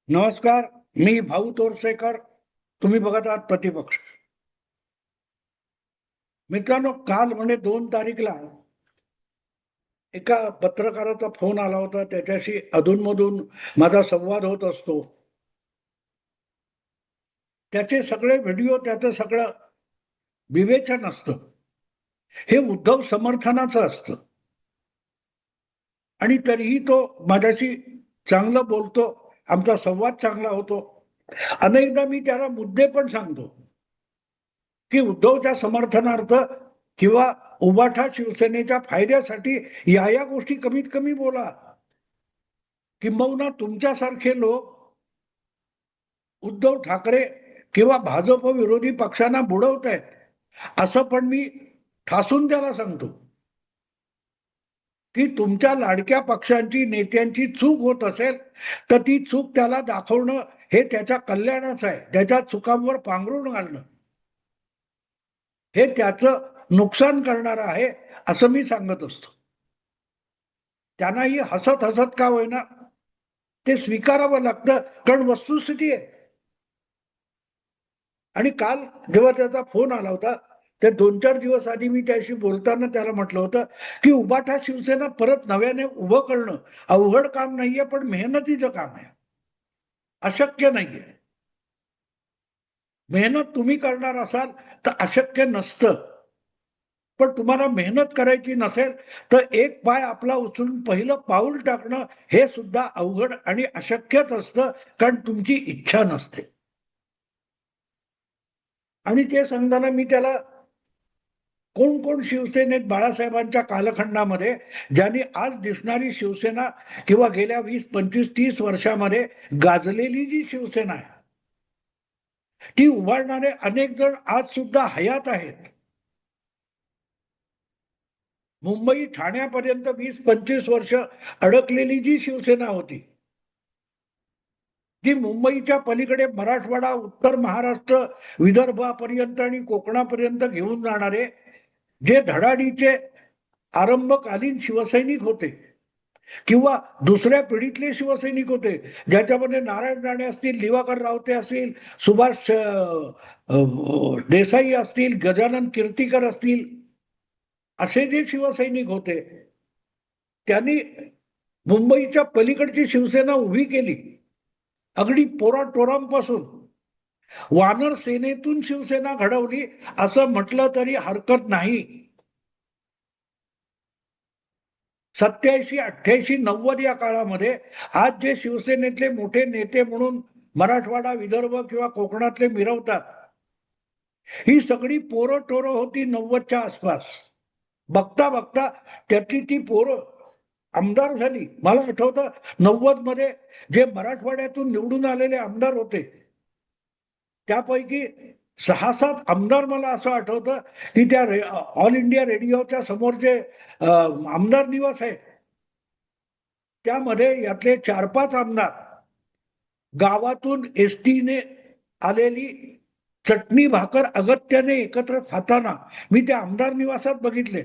नमस्कार. मी भाऊ तोरसेकर. तुम्ही बघत आहात प्रतिपक्ष. मित्रांनो, काल म्हणजे 2 तारीखला एका पत्रकाराचा फोन आला होता. त्याच्याशी अधूनमधून माझा संवाद होत असतो. त्याचे सगळे व्हिडिओ, त्याचं सगळं विवेचन असतं. हे उद्धव समर्थनाचं असतं आणि तरीही तो माझ्याशी चांगलं बोलतो. आमचा संवाद चांगला होतो. अनेकदा मी त्याला मुद्दे पण सांगतो की उद्धवच्या समर्थनार्थ किंवा उबाठा शिवसेनेच्या फायद्यासाठी या गोष्टी कमीत कमी बोला. किंबहुना तुमच्यासारखे लोक उद्धव ठाकरे किंवा भाजप विरोधी पक्षांना बुडवतायत असं पण मी ठासून त्याला सांगतो की तुमच्या लाडक्या पक्षांची नेत्यांची चूक होत असेल तर ती चूक त्याला दाखवणं हे त्याच्या कल्याणाचं आहे. त्याच्या चुकांवर पांघरून घालणं हे त्याचं नुकसान करणार आहे असं मी सांगत असतो. त्यांनाही हसत हसत का होईना ते स्वीकारावं लागतं, कारण वस्तुस्थिती आहे. आणि काल जेव्हा त्याचा फोन आला होता, त्या 2-4 दिवस आधी मी त्याशी बोलताना त्याला म्हटलं होतं की उबाठा शिवसेना परत नव्याने उभं करणं अवघड काम नाहीये, पण मेहनतीचं काम आहे. अशक्य नाहीये. मेहनत तुम्ही करणार असाल तर अशक्य नसतं. पण तुम्हाला मेहनत करायची नसेल तर एक पाय आपला उचलून पहिलं पाऊल टाकणं हे सुद्धा अवघड आणि अशक्यच असतं, कारण तुमची इच्छा नसते. आणि ते सांगताना मी त्याला कोण कोण शिवसेनेत बाळासाहेबांच्या कालखंडामध्ये ज्यांनी आज दिसणारी शिवसेना किंवा गेल्या 20, 25, 30 वर्षामध्ये गाजलेली जी शिवसेना आहे ती उभारणारे अनेक जण आज सुद्धा हयात आहेत. मुंबई ठाण्यापर्यंत 20-25 वर्ष अडकलेली जी शिवसेना होती ती मुंबईच्या पलीकडे मराठवाडा, उत्तर महाराष्ट्र, विदर्भापर्यंत आणि कोकणापर्यंत घेऊन जाणारे जे धडाडीचे आरंभकालीन शिवसैनिक होते किंवा दुसऱ्या पिढीतले शिवसैनिक होते, ज्याच्यामध्ये नारायण राणे असतील, दिवाकर रावते असतील, सुभाष देसाई असतील, गजानन कीर्तीकर असतील, असे जे शिवसैनिक होते त्यांनी मुंबईच्या पलीकडची शिवसेना उभी केली. अगदी पोराटोरांपासून वानर सेनेतून शिवसेना घडवली असं म्हटलं तरी हरकत नाही. 87, 88, 90 या काळामध्ये आज जे शिवसेनेतले मोठे नेते म्हणून मराठवाडा, विदर्भ किंवा कोकणातले मिरवतात, ही सगळी पोरं टोरं होती 90च्या आसपास. बघता बघता त्यातली ती पोरं आमदार झाली. मला आठवतं 90 मध्ये जे मराठवाड्यातून निवडून आलेले आमदार होते त्यापैकी 6-7 आमदार मला असं आठवतं की त्या ऑल इंडिया रेडिओच्या समोर जे आमदार निवास आहे त्यामध्ये यातले 4-5 आमदार गावातून एसटीने आलेली चटणी भाकर अगत्याने एकत्र खाताना मी त्या आमदार निवासात बघितले.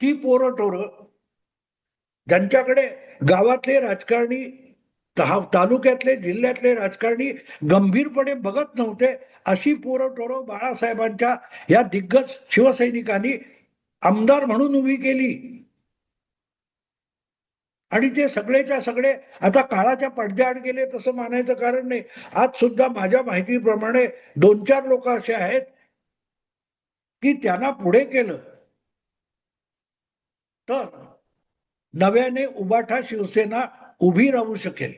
ती पोरं टोरं ज्यांच्याकडे गावातले राजकारणी, तालुक्यातले, जिल्ह्यातले राजकारणी गंभीरपणे बघत नव्हते, अशी पोरं टोरं बाळासाहेबांच्या या दिग्गज शिवसैनिकांनी आमदार म्हणून उभी केली. आणि ते सगळेच्या सगळे आता काळाच्या पडद्याआड गेले तसं मानायचं कारण नाही. आज सुद्धा माझ्या माहितीप्रमाणे 2-4 लोक असे आहेत की त्यांना पुढे केलं तर नव्याने उबाठा शिवसेना उभी राहू शकेल.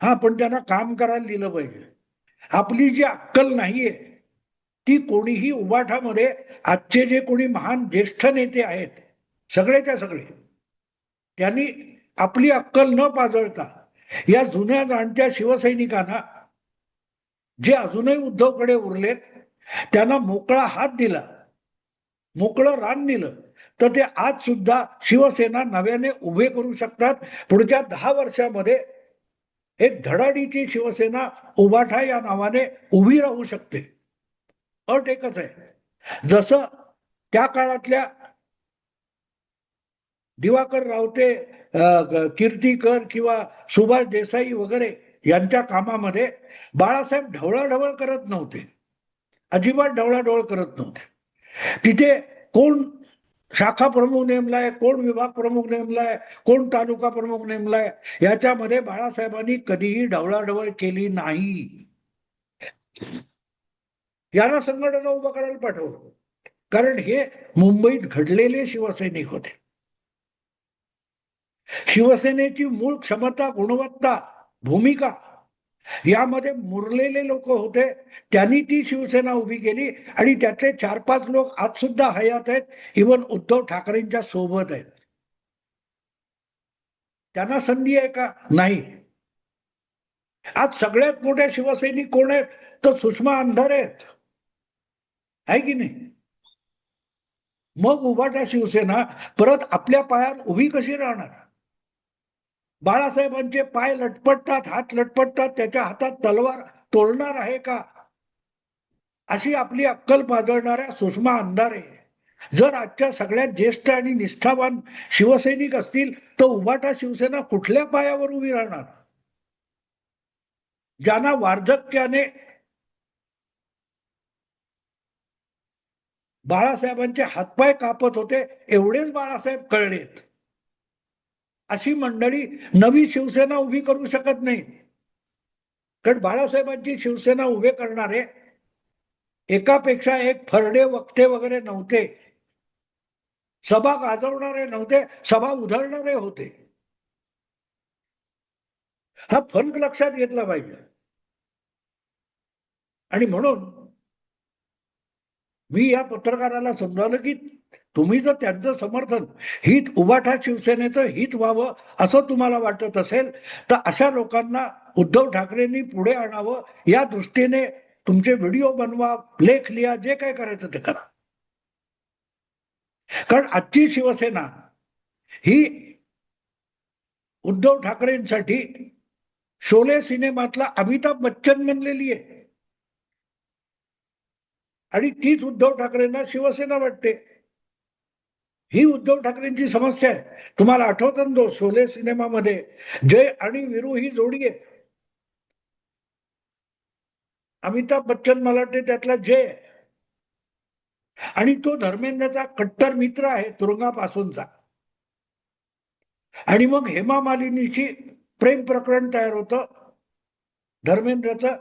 हा, पण त्यांना काम करायला दिलं पाहिजे. आपली जी अक्कल नाहीये ती कोणीही उबाठामध्ये आजचे जे कोणी महान ज्येष्ठ नेते आहेत सगळेच्या सगळे त्यांनी आपली अक्कल न पाजळता या जुन्या जाणत्या शिवसैनिकांना जे अजूनही उद्धवकडे उरलेत त्यांना मोकळा हात दिला, मोकळं रान दिलं तर ते आज सुद्धा शिवसेना नव्याने उभे करू शकतात. पुढच्या 10 वर्षामध्ये एक धडाडीची शिवसेना उबाठा या नावाने उभी राहू शकते. अट एकच आहे, जसं त्या काळातल्या दिवाकर रावते, कीर्तीकर किंवा सुभाष देसाई वगैरे यांच्या कामामध्ये बाळासाहेब ढवळाढवळ करत नव्हते, अजिबात ढवळाढवळ करत नव्हते. तिथे कोण शाखा प्रमुख नेमलाय, कोण विभाग प्रमुख नेमलाय, कोण तालुका प्रमुख नेमलाय, याच्यामध्ये बाळासाहेबांनी कधीही ढवळाढवळ केली नाही. यांना संघटना उभं करायला पाठवलं, कारण हे मुंबईत घडलेले शिवसैनिक होते. शिवसेनेची मूळ क्षमता, गुणवत्ता, भूमिका यामध्ये मुरलेले लोक होते. त्यांनी ती शिवसेना उभी केली आणि त्यातले 4-5 लोक आज सुद्धा हयात आहेत, इव्हन उद्धव ठाकरेंच्या सोबत आहेत. त्यांना संधी आहे का? नाही. आज सगळ्यात मोठ्या शिवसैनिक कोण आहेत? तर सुषमा अंधारे आहेत, आहे की नाही? मग उभाटा शिवसेना परत आपल्या पायावर उभी कशी राहणार? बाळासाहेबांचे पाय लटपटतात, हात लटपटतात, त्याच्या हातात तलवार तोलणार आहे का? अशी आपली अक्कल पाजळणाऱ्या सुषमा अंधारे जर आजच्या सगळ्यात ज्येष्ठ आणि निष्ठावान शिवसैनिक असतील, तर उभाटा शिवसेना कुठल्या पायावर उभी राहणार? ज्यांना वार्धक्याने बाळासाहेबांचे हातपाय कापत होते, एवढेच बाळासाहेब कळलेत. अशी मंडळी नवी शिवसेना उभी करू शकत नाही. कारण बाळासाहेबांची शिवसेना उभे करणारे एकापेक्षा एक फरडे वक्ते वगैरे नव्हते, सभा गाजवणारे नव्हते, सभा उधळणारे होते. हा फरक लक्षात घेतला पाहिजे. आणि म्हणून मी या पत्रकाराला समजावलं की तुम्ही जर त्यांचं समर्थन हित उभाठा शिवसेनेचं हित व्हावं असं तुम्हाला वाटत असेल, तर अशा लोकांना उद्धव ठाकरेंनी पुढे आणावं, या दृष्टीने तुमचे व्हिडिओ बनवा, लेख लिहा, जे काय करायचं ते करा. कारण आजची शिवसेना ही उद्धव ठाकरेंसाठी शोले सिनेमातला अमिताभ बच्चन बनलेली आहे आणि तीच उद्धव ठाकरेंना शिवसेना वाटते. ही उद्धव ठाकरेंची समस्या आहे. तुम्हाला आठवतं ना, शोले सिनेमामध्ये जय आणि वीरू ही जोडी आहे. अमिताभ बच्चन मला वाटते त्यातला जय, आणि तो धर्मेंद्रचा कट्टर मित्र आहे तुरुंगापासूनचा. आणि मग हेमा मालिनीची प्रेम प्रकरण तयार होतं धर्मेंद्रचं,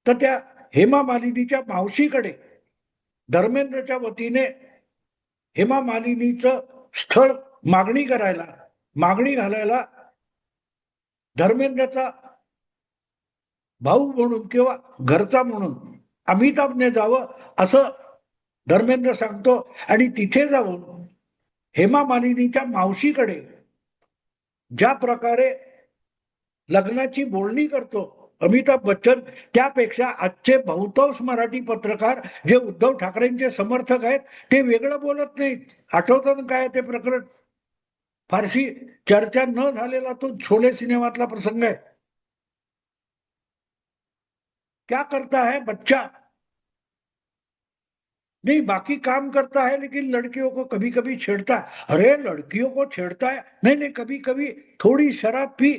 तर त्या हेमा मालिनीच्या मावशीकडे धर्मेंद्रच्या वतीने हेमा मालिनीचं स्थळ मागणी घालायला धर्मेंद्रचा भाऊ म्हणून किंवा घरचा म्हणून अमिताभने जावं असं धर्मेंद्र सांगतो. आणि तिथे जाऊन हेमा मालिनीच्या मावशीकडे ज्या प्रकारे लग्नाची बोलणी करतो अमिताभ बच्चन, त्यापेक्षा आजचे बहुतांश मराठी पत्रकार जे उद्धव ठाकरेंचे समर्थक आहेत ते वेगळं बोलत नाहीत. आठवतं काय ते प्रकरण? फारशी चर्चा न झालेला तो शोले सिनेमातला प्रसंग आहे. क्या करता है बच्चा? नहीं, बाकी काम करता है लेकिन लड़कियों को कभी कभी छेड़ता है. अरे लड़कियों को छेड़ता है? नहीं नहीं, कभी कभी थोड़ी शराब पी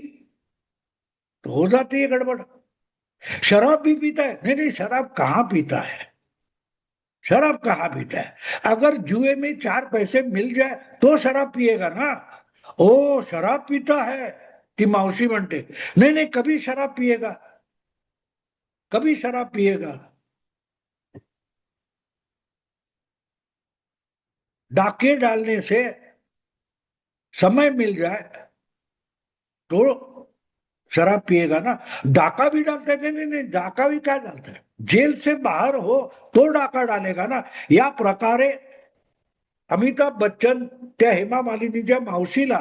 तो हो जाती है गड़बड़. शराब भी पीता है? नहीं नहीं, शराब कहाँ पीता है, शराब कहाँ पीता है? अगर जुए में 4 पैसे मिल जाए तो शराब पिएगा ना. ओ शराब पीता है, ती मावशी म्हणते. नहीं नहीं, कभी शराब पिएगा, कभी शराब पिएगा. डाके डालने से समय मिल जाए तो शराब पिएगा ना. डाका भी डालता है? नहीं नहीं नहीं, डाका भी क्या डालता है, जेल से बाहर हो तो डाका डालेगा ना. या प्रकारे अमिताभ बच्चन त्या हेमा मालिनीच्या मावशीला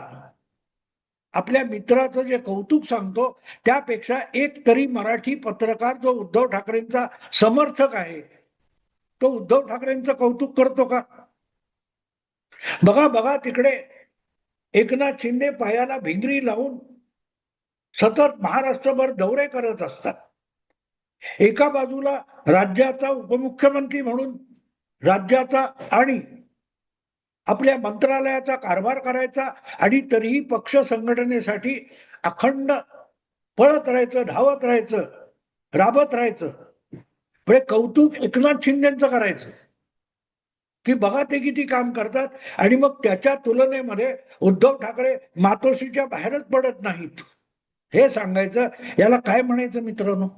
आपल्या मित्राचं जे कौतुक सांगतो, त्यापेक्षा एक तरी मराठी पत्रकार जो उद्धव ठाकरेंचा समर्थक आहे तो उद्धव ठाकरेंचं कौतुक करतो का? बघा बघा, तिकडे एकनाथ शिंदे पायाला भिंगरी लावून सतत महाराष्ट्रभर दौरे करत असतात. एका बाजूला राज्याचा उपमुख्यमंत्री म्हणून राज्याचा आणि आपल्या मंत्रालयाचा कारभार करायचा आणि तरीही पक्ष संघटनेसाठी अखंड पळत राहायचं, धावत राहायचं, राबत राहायचं. म्हणजे कौतुक एकनाथ शिंदेचं करायचं की बघा ते किती काम करतात, आणि मग त्याच्या तुलनेमध्ये उद्धव ठाकरे मातोश्रीच्या बाहेरच पडत नाहीत हे सांगायचं. याला काय म्हणायचं मित्रांनो?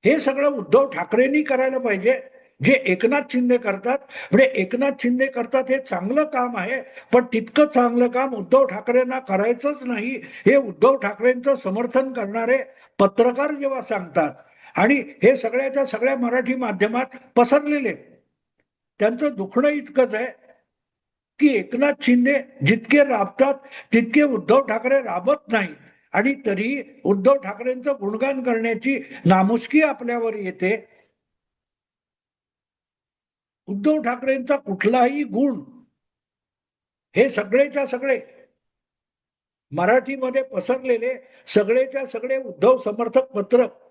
हे सगळं उद्धव ठाकरेंनी करायला पाहिजे जे एकनाथ शिंदे करतात. म्हणजे एकनाथ शिंदे करतात हे चांगलं काम आहे, पण तितकं चांगलं काम उद्धव ठाकरेंना करायचंच नाही हे उद्धव ठाकरेंचं समर्थन करणारे पत्रकार जेव्हा सांगतात, आणि हे सगळ्याच्या सगळ्या मराठी माध्यमात पसरलेले, त्यांचं दुखणं इतकंच आहे की एकनाथ शिंदे जितके राबतात तितके उद्धव ठाकरे राबत नाहीत, आणि तरी उद्धव ठाकरेंचं गुणगान करण्याची नामुष्की आपल्यावर येते. उद्धव ठाकरेंचा कुठलाही गुण, हे सगळेच्या सगळे मराठीमध्ये पसरलेले सगळेच्या सगळे उद्धव समर्थक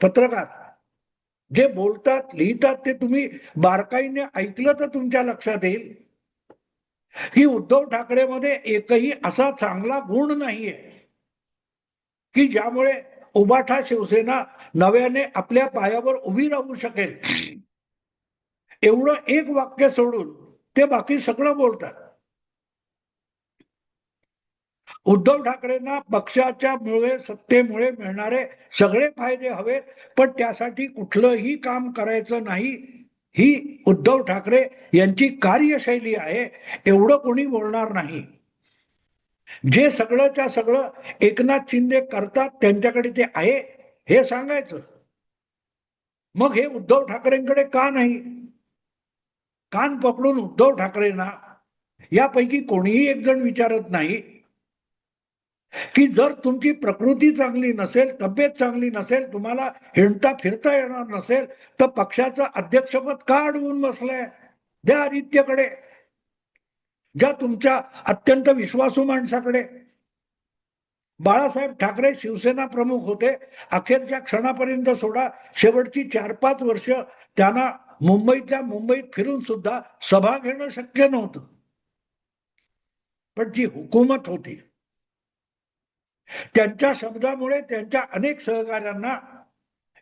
पत्रकार जे बोलतात लिहितात ते तुम्ही बारकाईने ऐकलं तर तुमच्या लक्षात येईल की उद्धव ठाकरेमध्ये एकही असा चांगला गुण नाहीये की ज्यामुळे उबाठा शिवसेना नव्याने आपल्या पायावर उभी राहू शकेल. एवढं एक वाक्य सोडून ते बाकी सगळं बोलतात. उद्धव ठाकरेंना पक्षाच्या मुळे सत्तेमुळे मिळणारे सगळे फायदे हवेत, पण त्यासाठी कुठलंही काम करायचं नाही ही उद्धव ठाकरे यांची कार्यशैली आहे, एवढं कोणी बोलणार नाही. जे सगळंच्या सगळं एकनाथ शिंदे करतात त्यांच्याकडे ते आहे हे सांगायचं. मग हे उद्धव ठाकरेंकडे का नाही? कान पकडून उद्धव ठाकरेंना यापैकी कोणीही एक जण विचारत नाही की जर तुमची प्रकृती चांगली नसेल, तब्येत चांगली नसेल, तुम्हाला हिंडता फिरता येणार नसेल, तर पक्षाचं अध्यक्षपद का अडवून बसलंय? द्या आदित्यकडे, ज्या तुमच्या अत्यंत विश्वासू माणसाकडे. बाळासाहेब ठाकरे शिवसेना प्रमुख होते, अखेरच्या क्षणापर्यंत सोडा, शेवटची 4-5 वर्ष त्यांना मुंबईतल्या मुंबईत फिरून सुद्धा सभा घेणं शक्य नव्हतं. पण जी हुकूमत होती त्यांच्या शब्दामुळे त्यांच्या अनेक सहकाऱ्यांना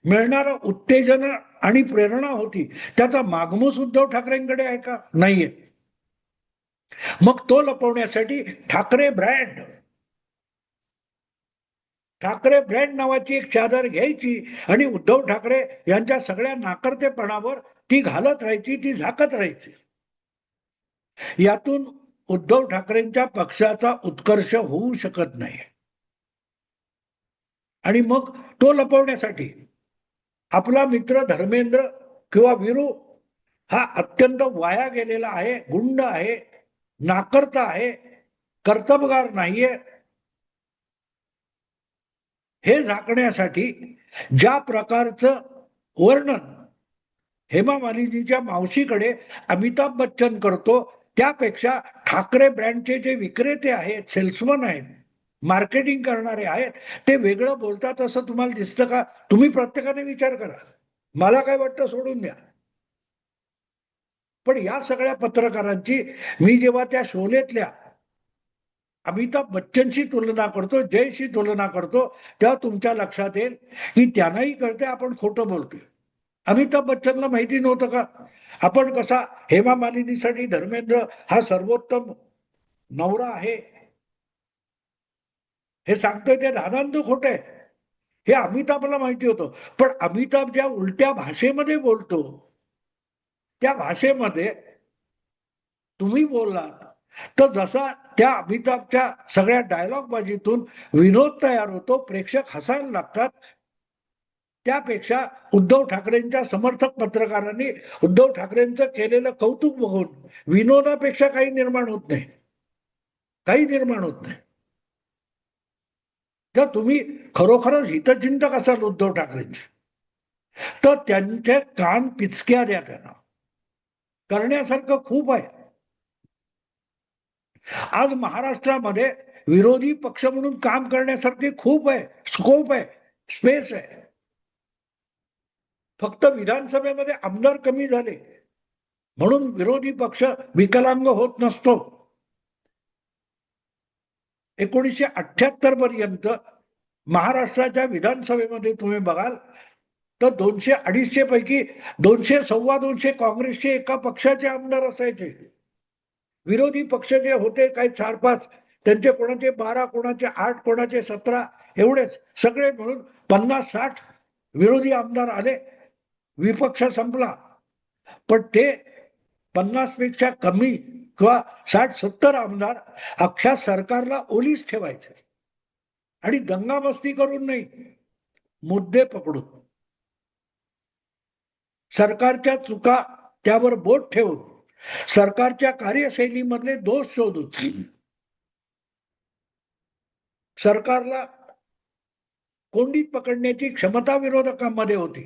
मिळणारं उत्तेजन आणि प्रेरणा होती, त्याचा मागमूस उद्धव ठाकरेंकडे आहे का? नाहीये. मग तो लपवण्यासाठी ठाकरे ब्रँड नावाची एक चादर घ्यायची आणि उद्धव ठाकरे यांच्या सगळ्या नाकर्तेपणावर ती घालत राहायची, ती झाकत राहायची. यातून उद्धव ठाकरेंच्या पक्षाचा उत्कर्ष होऊ शकत नाही. आणि मग तो लपवण्यासाठी आपला मित्र धर्मेंद्र किंवा वीरू हा अत्यंत वाया गेलेला आहे, गुंड आहे, नाकर्ता आहे, कर्तबगार नाहीये, हे झाकण्यासाठी ज्या प्रकारचं वर्णन हेमा मालिनीच्या मावशीकडे अमिताभ बच्चन करतो, त्यापेक्षा ठाकरे ब्रँडचे जे विक्रेते आहेत, सेल्समन आहेत, मार्केटिंग करणारे आहेत, ते वेगळं बोलतात असं तुम्हाला दिसतं का? तुम्ही प्रत्येकाने विचार करा. मला काय वाटतं सोडून द्या. पण या सगळ्या पत्रकारांची मी जेव्हा त्या शोलेतल्या अमिताभ बच्चनशी तुलना करतो, जयशी तुलना करतो, तेव्हा तुमच्या लक्षात येईल की त्यांनाही कळते आपण खोटं बोलतोय. अमिताभ बच्चनला माहिती नव्हतं का आपण कसा हेमा मालिनीसाठी धर्मेंद्र हा सर्वोत्तम नवरा आहे? हे सांगतोय ते दादांत खोट आहे हे अमिताभला माहिती होतं. पण अमिताभ ज्या उलट्या भाषेमध्ये बोलतो, त्या भाषेमध्ये तुम्ही बोललात तर जसा त्या अमिताभच्या सगळ्या डायलॉग बाजीतून विनोद तयार होतो, प्रेक्षक हसायला लागतात, त्यापेक्षा उद्धव ठाकरेंच्या समर्थक पत्रकारांनी उद्धव ठाकरेंचं केलेलं कौतुक बघून विनोदापेक्षा काही निर्माण होत नाही, काही निर्माण होत नाही. जर तुम्ही खरोखरच हितचिंतक असाल उद्धव ठाकरेंचे, तर त्यांचे कान पिचक्या द्या, त्यांना करण्यासारखं खूप आहे. आज महाराष्ट्रामध्ये विरोधी पक्ष म्हणून काम करण्यासारखे खूप आहे, स्कोप आहे, स्पेस आहे. फक्त विधानसभेमध्ये आमदार कमी झाले, म्हणून विरोधी पक्ष विकलांग होत नसतो. 1978 पर्यंत महाराष्ट्राच्या विधानसभेमध्ये तुम्ही बघाल तर 200-250 पैकी 200 सव्वा 200 काँग्रेसचे एका पक्षाचे आमदार असायचे. विरोधी पक्ष जे होते काही 4-5 त्यांचे कोणाचे 12, कोणाचे 8, कोणाचे 17 एवढेच सगळे मिळून 50-60 विरोधी आमदार आले. विपक्ष संपला. पण ते 50 पेक्षा कमी किंवा 60-70 आमदार अख्ख्या सरकारला ओलीस ठेवायचे आणि दंगामस्ती करून नाही, मुद्दे पकडून सरकारच्या चुका त्यावर बोट ठेवून सरकारच्या कार्यशैलीमधले दोष शोधून सरकारला कोंडीत पकडण्याची क्षमता विरोधकांमध्ये होती.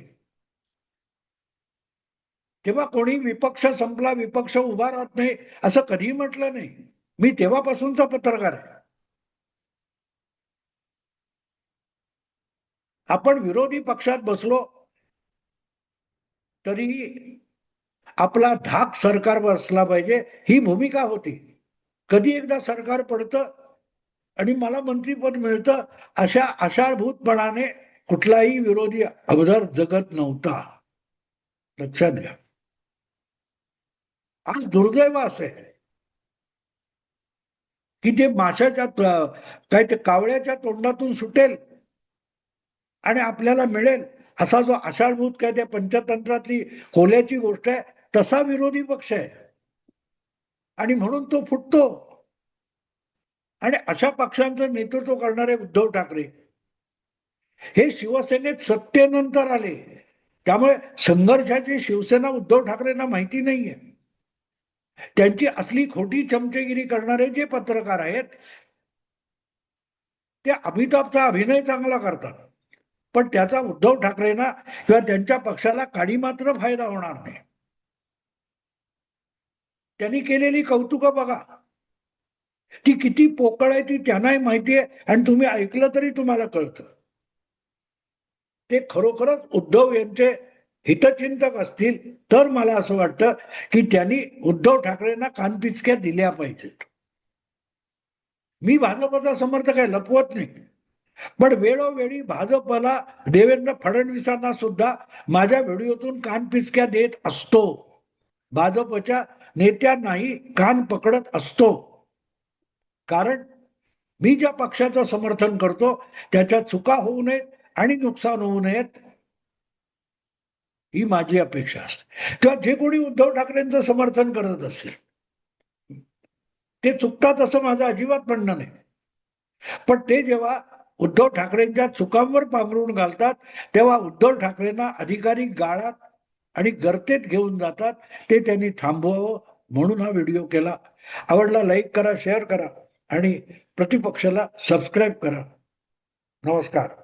तेव्हा कोणी विपक्ष संपला, विपक्ष उभा राहत नाही असं कधीही म्हटलं नाही. मी तेव्हापासूनचा पत्रकार आहे. आपण विरोधी पक्षात बसलो तरीही आपला धाक सरकारवर असला पाहिजे ही भूमिका होती. कधी एकदा सरकार पडतं आणि मला मंत्रीपद मिळतं अशा आशाभूतपणाने कुठलाही विरोधी अगोदर जगत नव्हता. लक्षात घ्या. आज दुर्दैव असे की ते माशाच्या काय ते कावळ्याच्या तोंडातून सुटेल आणि आपल्याला मिळेल असा जो आषाढभूत काय त्या पंचतंत्रातली कोल्याची गोष्ट आहे तसा विरोधी पक्ष आहे आणि म्हणून तो फुटतो. आणि अशा पक्षांचं नेतृत्व करणारे उद्धव ठाकरे हे शिवसेनेत सत्तेनंतर आले. त्यामुळे संघर्षाची शिवसेना उद्धव ठाकरेंना माहिती नाहीये. त्यांची असली खोटी चमचेगिरी करणारे जे पत्रकार आहेत ते अमिताभचा अभिनय चांगला करतात, पण त्याचा उद्धव ठाकरेंना किंवा त्यांच्या पक्षाला काडी मात्र फायदा होणार नाही. त्यांनी केलेली कौतुकं बघा, ती किती पोकळ आहे ती त्यांनाही माहिती आहे आणि तुम्ही ऐकलं तरी तुम्हाला कळतं. ते खरोखरच उद्धव यांचे हितचिंतक असतील तर मला असं वाटतं की त्यांनी उद्धव ठाकरेंना कानपिचक्या दिल्या पाहिजेत. मी भाजपचा समर्थक आहे, लपवत नाही, पण वेळोवेळी भाजपला देवेंद्र फडणवीसांना सुद्धा माझ्या व्हिडिओतून कानपिचक्या देत असतो. भाजपच्या नेत्यांनाही कान पकडत असतो. कारण मी ज्या पक्षाचं समर्थन करतो त्याच्या चुका होऊ नयेत आणि नुकसान होऊ नयेत ही माझी अपेक्षा असते. किंवा जे कोणी उद्धव ठाकरेंचं समर्थन करत असेल ते चुकतात असं माझं अजिबात म्हणणं नाही, पण ते जेव्हा उद्धव ठाकरेंच्या चुकांवर पांघरून घालतात तेव्हा उद्धव ठाकरेंना अधिकारी गाळात आणि गर्तेत घेऊन जातात. ते त्यांनी थांबवावं म्हणून हा व्हिडिओ केला. आवडला लाईक करा, शेअर करा आणि प्रतिपक्षाला सबस्क्राईब करा. नमस्कार.